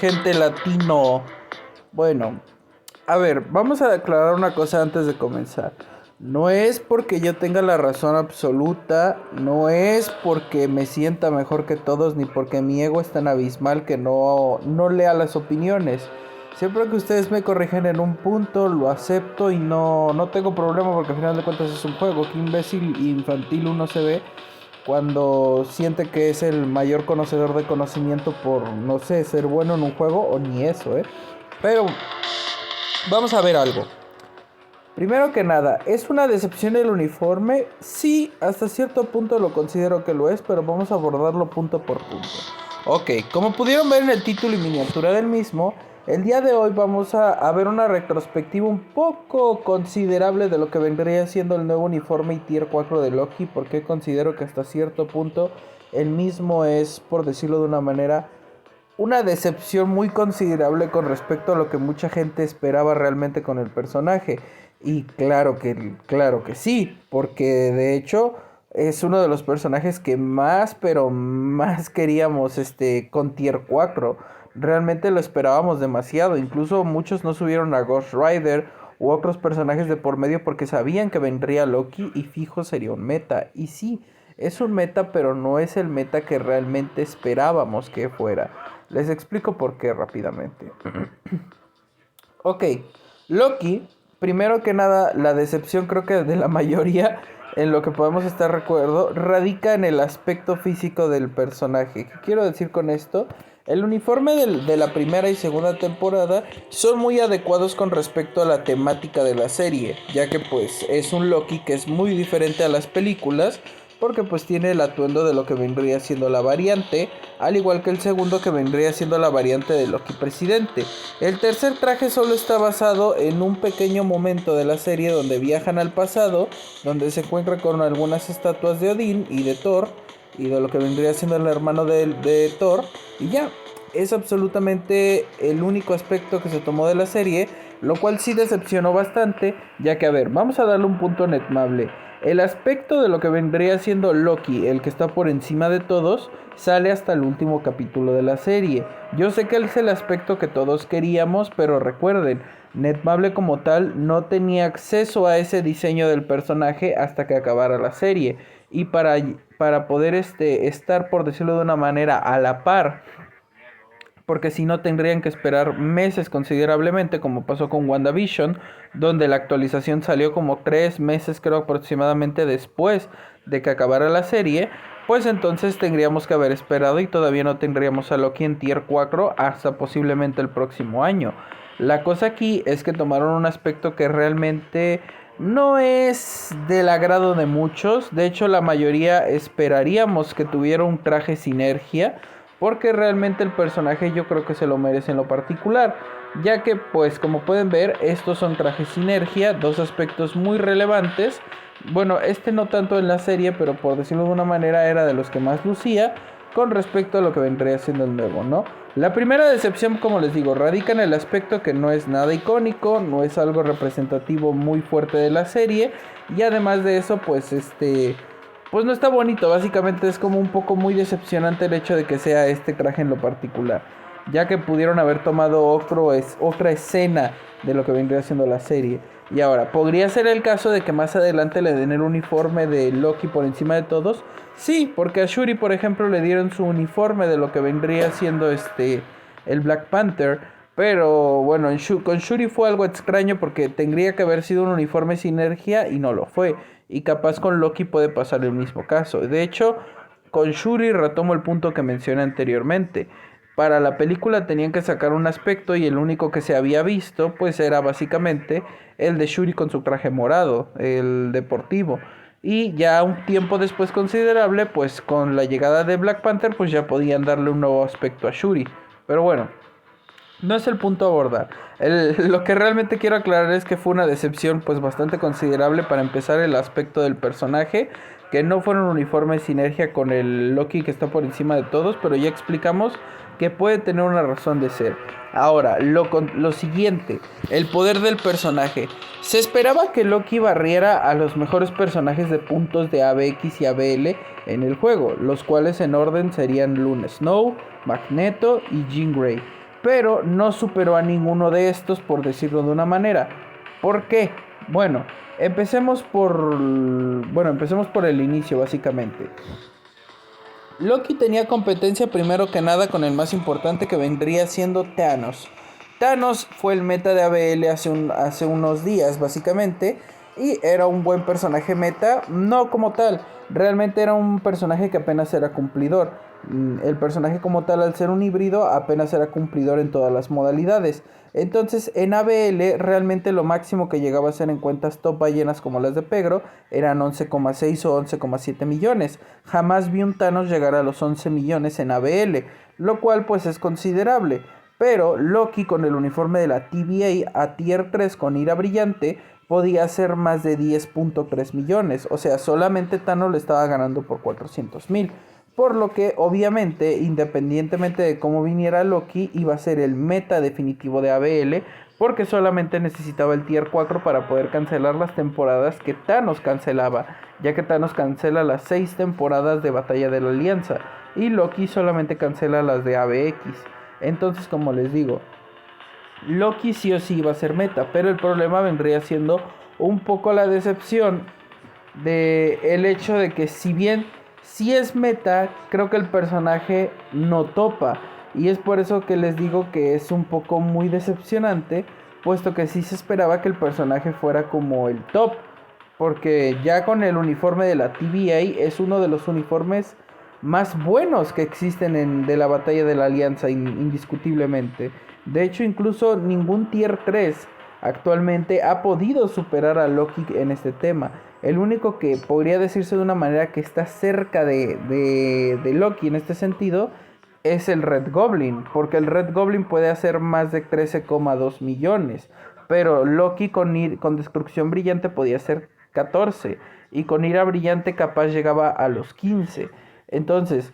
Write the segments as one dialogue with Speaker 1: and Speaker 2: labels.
Speaker 1: gente latino. Bueno, a ver, vamos a aclarar una cosa antes de comenzar. No es porque yo tenga la razón absoluta, no es porque me sienta mejor que todos, ni porque mi ego es tan abismal que no lea las opiniones. Siempre que ustedes me corrigen en un punto, lo acepto y no tengo problema porque al final de cuentas es un juego. Qué imbécil e infantil uno se ve cuando siente que es el mayor conocedor de conocimiento por, no sé, ser bueno en un juego o ni eso, ¿eh? Pero vamos a ver algo. Primero que nada, ¿es una decepción el uniforme? Sí, hasta cierto punto lo considero que lo es, pero vamos a abordarlo punto por punto. Ok, como pudieron ver en el título y miniatura del mismo, el día de hoy vamos a ver una retrospectiva un poco considerable de lo que vendría siendo el nuevo uniforme y tier 4 de Loki, porque considero que hasta cierto punto el mismo es, por decirlo de una manera, una decepción muy considerable con respecto a lo que mucha gente esperaba realmente con el personaje. Y claro que sí, porque de hecho es uno de los personajes que más, pero más queríamos con Tier 4. Realmente lo esperábamos demasiado, incluso muchos no subieron a Ghost Rider u otros personajes de por medio porque sabían que vendría Loki y fijo sería un meta. Y sí, es un meta, pero no es el meta que realmente esperábamos que fuera. Les explico por qué rápidamente. Ok, Loki, primero que nada, la decepción creo que de la mayoría en lo que podemos estar recuerdo, radica en el aspecto físico del personaje. ¿Qué quiero decir con esto? El uniforme de la primera y segunda temporada son muy adecuados con respecto a la temática de la serie, ya que pues es un Loki que es muy diferente a las películas, porque pues tiene el atuendo de lo que vendría siendo la variante, al igual que el segundo que vendría siendo la variante de Loki presidente. El tercer traje solo está basado en un pequeño momento de la serie donde viajan al pasado, donde se encuentra con algunas estatuas de Odín y de Thor, y de lo que vendría siendo el hermano de Thor, y ya, es absolutamente el único aspecto que se tomó de la serie, lo cual sí decepcionó bastante, ya que a ver, vamos a darle un punto netmable. El aspecto de lo que vendría siendo Loki, el que está por encima de todos, sale hasta el último capítulo de la serie. Yo sé que es el aspecto que todos queríamos, pero recuerden, Netmable como tal no tenía acceso a ese diseño del personaje hasta que acabara la serie. Y para poder estar, por decirlo de una manera, a la par, porque si no tendrían que esperar meses considerablemente, como pasó con WandaVision, donde la actualización salió como 3 meses creo aproximadamente después de que acabara la serie, pues entonces tendríamos que haber esperado y todavía no tendríamos a Loki en Tier 4 hasta posiblemente el próximo año. La cosa aquí es que tomaron un aspecto que realmente no es del agrado de muchos, de hecho la mayoría esperaríamos que tuviera un traje sinergia, porque realmente el personaje yo creo que se lo merece en lo particular, ya que pues como pueden ver estos son trajes sinergia, dos aspectos muy relevantes. Bueno, no tanto en la serie, pero por decirlo de una manera era de los que más lucía con respecto a lo que vendría siendo el nuevo, ¿no? La primera decepción, como les digo, radica en el aspecto que no es nada icónico, no es algo representativo muy fuerte de la serie, y además de eso pues pues no está bonito, básicamente es como un poco muy decepcionante el hecho de que sea este traje en lo particular, ya que pudieron haber tomado otra escena de lo que vendría siendo la serie. Y ahora, ¿podría ser el caso de que más adelante le den el uniforme de Loki por encima de todos? Sí, porque a Shuri, por ejemplo, le dieron su uniforme de lo que vendría siendo el Black Panther. Pero bueno, con Shuri fue algo extraño porque tendría que haber sido un uniforme sinergia y no lo fue. Y capaz con Loki puede pasar el mismo caso. De hecho, con Shuri retomo el punto que mencioné anteriormente. Para la película tenían que sacar un aspecto y el único que se había visto pues era básicamente el de Shuri con su traje morado, el deportivo. Y ya un tiempo después considerable, pues con la llegada de Black Panther, pues ya podían darle un nuevo aspecto a Shuri. Pero bueno, no es el punto a abordar. Lo que realmente quiero aclarar es que fue una decepción pues bastante considerable para empezar el aspecto del personaje, que no fueron uniforme sinergia con el Loki que está por encima de todos, pero ya explicamos que puede tener una razón de ser. Ahora, lo siguiente, el poder del personaje. Se esperaba que Loki barriera a los mejores personajes de puntos de ABX y ABL en el juego, los cuales en orden serían Luna Snow, Magneto y Jean Grey. pero no superó a ninguno de estos, por decirlo de una manera. ¿Por qué? Bueno, empecemos por el inicio, básicamente. Loki tenía competencia primero que nada con el más importante, que vendría siendo Thanos. Thanos fue el meta de ABL hace unos días, básicamente, y era un buen personaje meta, no como tal, realmente era un personaje que apenas era cumplidor. El personaje como tal, al ser un híbrido, apenas era cumplidor en todas las modalidades. Entonces en ABL realmente lo máximo que llegaba a ser en cuentas top ballenas como las de Pegro eran 11,6 o 11,7 millones. Jamás vi un Thanos llegar a los 11 millones en ABL, lo cual pues es considerable. Pero Loki, con el uniforme de la TVA a tier 3 con ira brillante, podía hacer más de 10.3 millones. O sea, solamente Thanos le estaba ganando por 400,000. Por lo que obviamente, independientemente de cómo viniera Loki, iba a ser el meta definitivo de ABL, porque solamente necesitaba el tier 4 para poder cancelar las temporadas que Thanos cancelaba, ya que Thanos cancela las 6 temporadas de Batalla de la Alianza y Loki solamente cancela las de ABX. Entonces, como les digo, Loki sí o sí iba a ser meta, pero el problema vendría siendo un poco la decepción de el hecho de que, si bien si es meta, creo que el personaje no topa, y es por eso que les digo que es un poco muy decepcionante, puesto que sí se esperaba que el personaje fuera como el top, porque ya con el uniforme de la TVA es uno de los uniformes más buenos que existen de la batalla de la Alianza, indiscutiblemente. De hecho, incluso ningún tier 3 actualmente ha podido superar a Loki en este tema. El único que podría decirse de una manera que está cerca de Loki en este sentido es el Red Goblin, porque el Red Goblin puede hacer más de 13,2 millones, pero Loki con destrucción brillante podía hacer 14, y con ira brillante capaz llegaba a los 15. Entonces,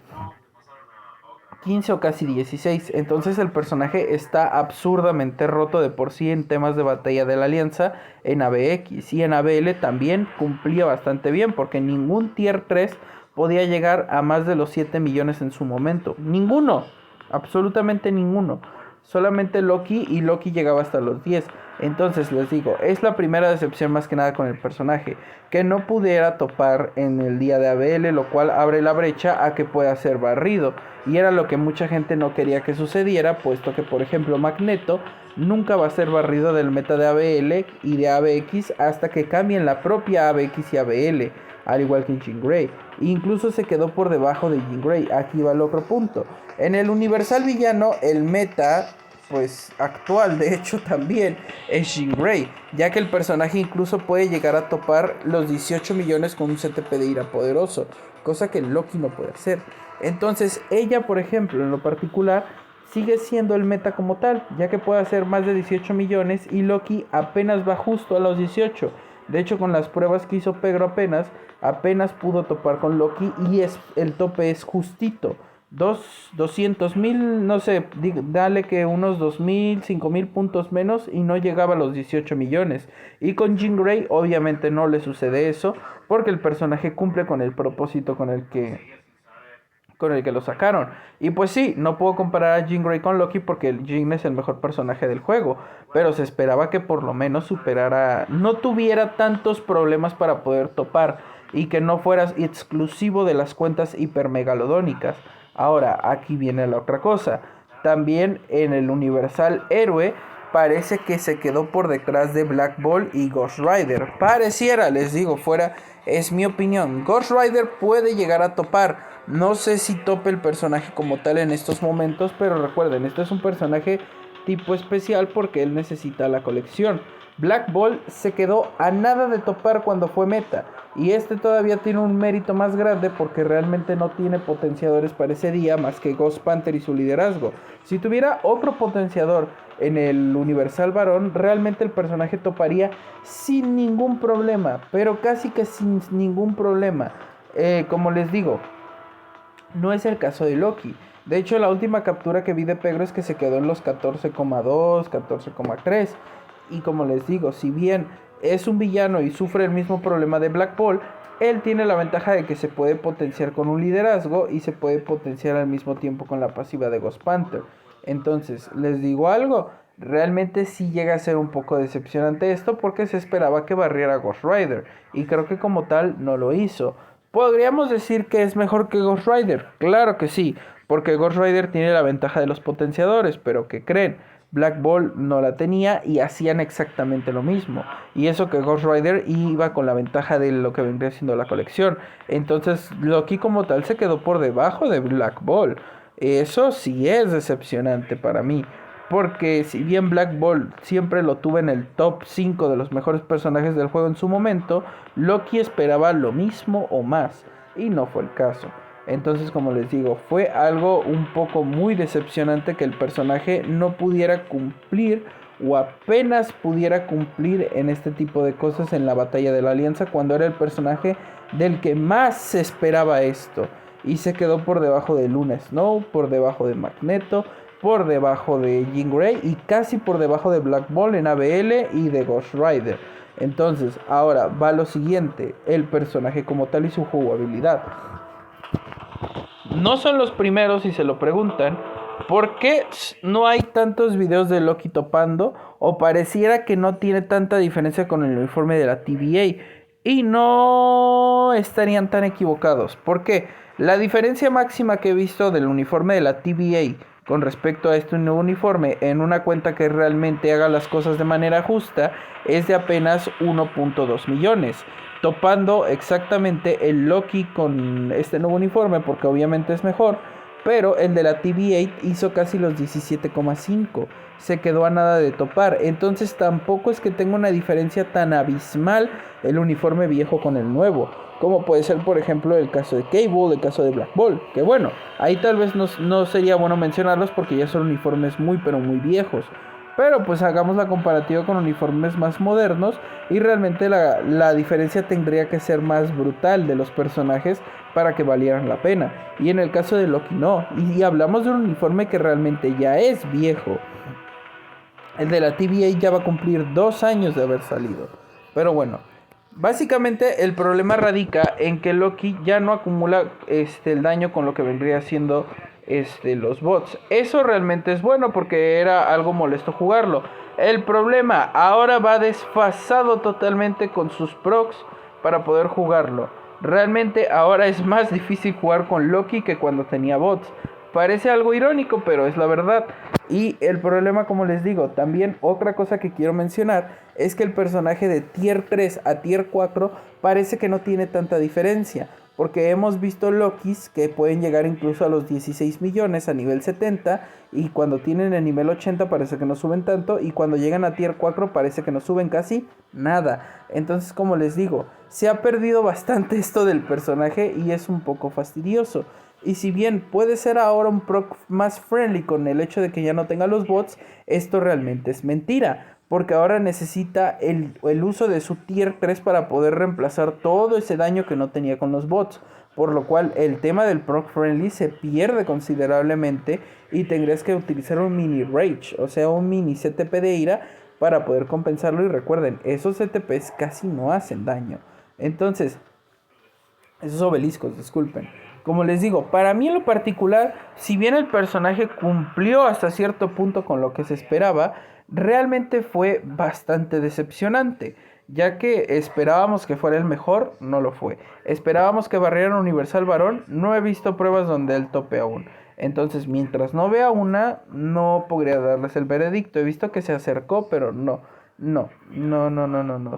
Speaker 1: 15 o casi 16. Entonces el personaje está absurdamente roto de por sí en temas de batalla de la Alianza en ABX. Y en ABL también cumplía bastante bien, porque ningún tier 3 podía llegar a más de los 7 millones en su momento. Ninguno, absolutamente ninguno. Solamente Loki, y Loki llegaba hasta los 10. Entonces les digo, es la primera decepción más que nada con el personaje, que no pudiera topar en el día de ABL, lo cual abre la brecha a que pueda ser barrido. Y era lo que mucha gente no quería que sucediera, puesto que, por ejemplo, Magneto nunca va a ser barrido del meta de ABL y de ABX hasta que cambien la propia ABX y ABL, al igual que Jean Grey. Incluso se quedó por debajo de Jean Grey. Aquí va el otro punto. En el Universal Villano, el meta, pues actual de hecho también, es Jean Grey, ya que el personaje incluso puede llegar a topar los 18 millones con un CTP de ira poderoso, cosa que Loki no puede hacer. Entonces ella, por ejemplo, en lo particular, sigue siendo el meta como tal, ya que puede hacer más de 18 millones y Loki apenas va justo a los 18. De hecho, con las pruebas que hizo Pedro apenas pudo topar con Loki, y el tope es justito. 200,000, no sé, dale que unos 2,000, 5,000 puntos menos, y no llegaba a los 18 millones. Y con Jean Grey obviamente no le sucede eso, porque el personaje cumple con el propósito con el que lo sacaron. Y pues sí, no puedo comparar a Jean Grey con Loki, porque Jean es el mejor personaje del juego, pero se esperaba que por lo menos superara, no tuviera tantos problemas para poder topar, y que no fueras exclusivo de las cuentas hipermegalodónicas. Ahora, aquí viene la otra cosa. También en el Universal Héroe parece que se quedó por detrás de Black Ball y Ghost Rider. Pareciera, les digo, es mi opinión. Ghost Rider puede llegar a topar. No sé si tope el personaje como tal en estos momentos, pero recuerden, este es un personaje tipo especial porque él necesita la colección. Black Ball se quedó a nada de topar cuando fue meta, y este todavía tiene un mérito más grande porque realmente no tiene potenciadores para ese día más que Ghost Panther y su liderazgo. Si tuviera otro potenciador en el Universal Varón, realmente el personaje toparía sin ningún problema, pero casi que sin ningún problema. Como les digo, no es el caso de Loki. De hecho, la última captura que vi de Pegro es que se quedó en los 14,2, 14,3. Y como les digo, si bien es un villano y sufre el mismo problema de Black Ball, él tiene la ventaja de que se puede potenciar con un liderazgo y se puede potenciar al mismo tiempo con la pasiva de Ghost Panther. Entonces, les digo algo, realmente sí llega a ser un poco decepcionante esto porque se esperaba que barriera Ghost Rider y creo que como tal no lo hizo. ¿Podríamos decir que es mejor que Ghost Rider? Claro que sí, porque Ghost Rider tiene la ventaja de los potenciadores, pero ¿qué creen? Black Ball no la tenía y hacían exactamente lo mismo. Y eso que Ghost Rider iba con la ventaja de lo que vendría siendo la colección. Entonces Loki como tal se quedó por debajo de Black Ball. Eso sí es decepcionante para mí. Porque si bien Black Ball siempre lo tuve en el top 5 de los mejores personajes del juego en su momento, Loki esperaba lo mismo o más. Y no fue el caso. Entonces, como les digo, fue algo un poco muy decepcionante que el personaje no pudiera cumplir o apenas pudiera cumplir en este tipo de cosas en la batalla de la Alianza cuando era el personaje del que más se esperaba esto. Y se quedó por debajo de Luna Snow, por debajo de Magneto, por debajo de Jean Grey y casi por debajo de Black Ball en ABL y de Ghost Rider. Entonces, ahora va lo siguiente, el personaje como tal y su jugabilidad. No son los primeros si se lo preguntan. ¿Por qué no hay tantos videos de Loki topando? O pareciera que no tiene tanta diferencia con el uniforme de la TVA. Y no estarían tan equivocados. ¿Por qué? La diferencia máxima que he visto del uniforme de la TVA con respecto a este nuevo uniforme en una cuenta que realmente haga las cosas de manera justa es de apenas 1.2 millones. Topando exactamente el Loki con este nuevo uniforme porque obviamente es mejor, pero el de la TVA hizo casi los 17,5, se quedó a nada de topar, entonces tampoco es que tenga una diferencia tan abismal el uniforme viejo con el nuevo, como puede ser por ejemplo el caso de Cable, el caso de Black Ball, que bueno, ahí tal vez no sería bueno mencionarlos porque ya son uniformes muy pero muy viejos. Pero pues hagamos la comparativa con uniformes más modernos y realmente la diferencia tendría que ser más brutal de los personajes para que valieran la pena. Y en el caso de Loki no. Y hablamos de un uniforme que realmente ya es viejo. El de la TVA ya va a cumplir 2 años de haber salido. Pero bueno, básicamente el problema radica en que Loki ya no acumula el daño con lo que vendría siendo los bots. Eso realmente es bueno porque era algo molesto jugarlo. El problema ahora va desfasado totalmente con sus procs para poder jugarlo. Realmente ahora es más difícil jugar con Loki que cuando tenía bots. Parece algo irónico, pero es la verdad. Y el problema, como les digo, también otra cosa que quiero mencionar es que el personaje de tier 3 a tier 4 parece que no tiene tanta diferencia. Porque hemos visto Lokis que pueden llegar incluso a los 16 millones a nivel 70. Y cuando tienen el nivel 80 parece que no suben tanto. Y cuando llegan a tier 4 parece que no suben casi nada. Entonces, como les digo, se ha perdido bastante esto del personaje y es un poco fastidioso. Y si bien puede ser ahora un proc más friendly con el hecho de que ya no tenga los bots, esto realmente es mentira. Porque ahora necesita el uso de su tier 3 para poder reemplazar todo ese daño que no tenía con los bots. Por lo cual el tema del proc friendly se pierde considerablemente y tendrías que utilizar un mini rage, o sea un mini CTP de ira para poder compensarlo. Y recuerden, esos CTPs casi no hacen daño. Entonces, esos obeliscos, disculpen. Como les digo, para mí en lo particular, si bien el personaje cumplió hasta cierto punto con lo que se esperaba, realmente fue bastante decepcionante, ya que esperábamos que fuera el mejor, no lo fue. Esperábamos que barriera Universal Varón, no he visto pruebas donde él tope aún. Entonces, mientras no vea una, no podría darles el veredicto. He visto que se acercó, pero no. No.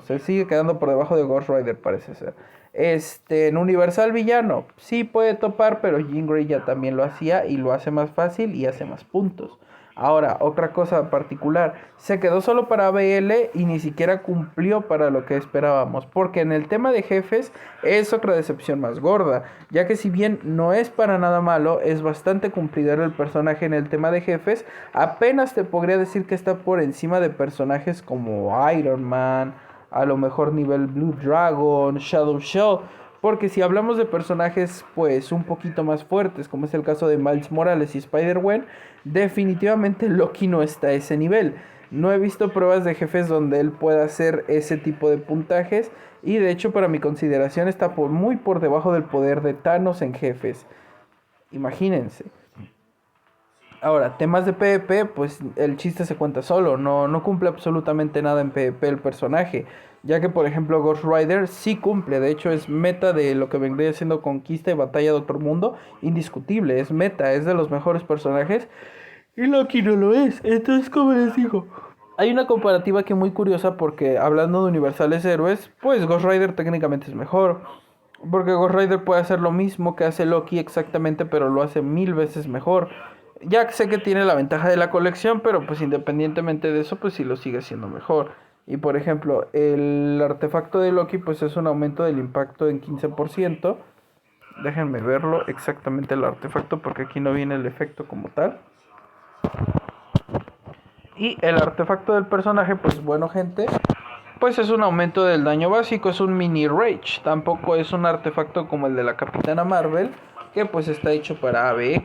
Speaker 1: Se sigue quedando por debajo de Ghost Rider, parece ser. En Universal Villano, sí puede topar, pero Jean Grey ya también lo hacía y lo hace más fácil y hace más puntos. Ahora, otra cosa particular, se quedó solo para ABL y ni siquiera cumplió para lo que esperábamos, porque en el tema de jefes es otra decepción más gorda, ya que si bien no es para nada malo, es bastante cumplidor el personaje en el tema de jefes, apenas te podría decir que está por encima de personajes como Iron Man, a lo mejor nivel Blue Dragon, Shadow Shell. Porque si hablamos de personajes pues un poquito más fuertes, como es el caso de Miles Morales y Spider-Man, definitivamente Loki no está a ese nivel. No he visto pruebas de jefes donde él pueda hacer ese tipo de puntajes. Y de hecho para mi consideración está muy por debajo del poder de Thanos en jefes. Imagínense. Ahora, temas de PvP, pues el chiste se cuenta solo, no cumple absolutamente nada en PvP el personaje, ya que por ejemplo Ghost Rider sí cumple, de hecho es meta de lo que vendría siendo Conquista y Batalla de Otro Mundo, indiscutible, es meta, es de los mejores personajes, y Loki no lo es, entonces como les digo, hay una comparativa que es muy curiosa porque hablando de universales héroes, pues Ghost Rider técnicamente es mejor. Porque Ghost Rider puede hacer lo mismo que hace Loki exactamente, pero lo hace 1000 veces mejor. Ya sé que tiene la ventaja de la colección, pero pues independientemente de eso, pues sí lo sigue siendo mejor. Y por ejemplo, el artefacto de Loki, pues es un aumento del impacto en 15%. Déjenme verlo exactamente el artefacto, porque aquí no viene el efecto como tal. Y el artefacto del personaje, pues bueno gente, pues es un aumento del daño básico, es un mini rage. Tampoco es un artefacto como el de la Capitana Marvel, que pues está hecho para ABX.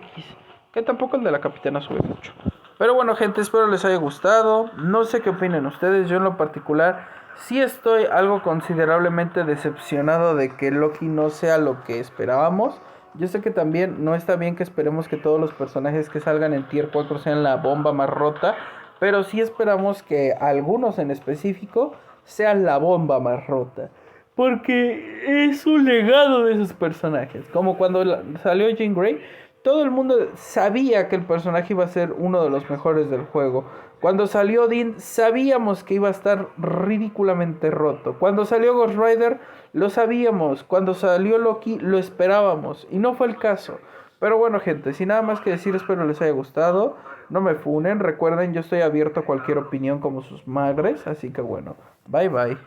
Speaker 1: Que tampoco el de la Capitana sube mucho. Pero bueno gente, espero les haya gustado. No sé qué opinen ustedes, yo en lo particular sí estoy algo considerablemente decepcionado de que Loki no sea lo que esperábamos. Yo sé que también no está bien que esperemos que todos los personajes que salgan en Tier 4 sean la bomba más rota, pero sí esperamos que algunos en específico sean la bomba más rota. Porque es un legado de esos personajes. Como cuando salió Jean Grey, todo el mundo sabía que el personaje iba a ser uno de los mejores del juego. Cuando salió Dean, sabíamos que iba a estar ridículamente roto. Cuando salió Ghost Rider, lo sabíamos. Cuando salió Loki, lo esperábamos. Y no fue el caso. Pero bueno, gente, sin nada más que decir, espero les haya gustado. No me funen. Recuerden, yo estoy abierto a cualquier opinión como sus magres. Así que bueno, bye bye.